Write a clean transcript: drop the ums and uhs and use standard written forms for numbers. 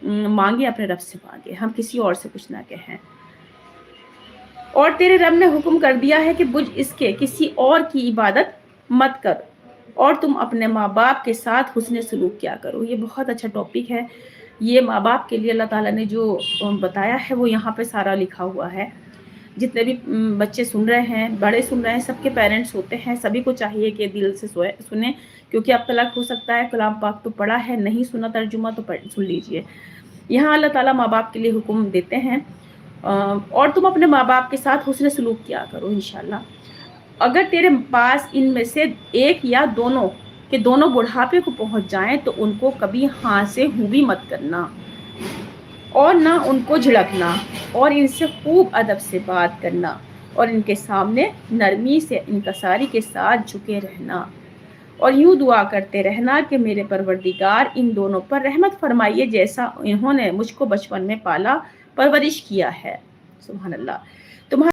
मांगे अपने रब से मांगे, हम किसी और से कुछ ना कहें। और तेरे रब ने हुक्म कर दिया है कि बुझ इसके किसी और की इबादत मत करो और तुम अपने माँ बाप के साथ हुस्न सलूक किया करो। ये बहुत अच्छा टॉपिक है। ये माँ बाप के लिए अल्लाह ताला ने जो बताया है वो यहाँ पे सारा लिखा हुआ है। जितने भी बच्चे सुन रहे हैं, बड़े सुन रहे हैं, सबके पेरेंट्स होते हैं, सभी को चाहिए कि दिल से सुने, क्योंकि अब तलक हो सकता है, कलाम पाक तो पढ़ा है, नहीं सुना तर्जुमा तो सुन लीजिए। यहाँ अल्लाह ताला माँ बाप के लिए हुक्म देते हैं और तुम अपने माँ बाप के साथ हुस्न सलूक किया करो इंशाल्लाह। अगर तेरे पास इनमें से एक या दोनों के दोनों बुढ़ापे को पहुंच जाएं तो उनको कभी हाँ से हूँ भी मत करना और ना उनको झिड़कना और इनसे खूब अदब से बात करना और इनके सामने नरमी से इनकसारी के साथ झुके रहना और यूं दुआ करते रहना कि मेरे परवरदिगार इन दोनों पर रहमत फरमाइए जैसा इन्होंने मुझको बचपन में पाला परवरिश किया है। सुभान अल्लाह।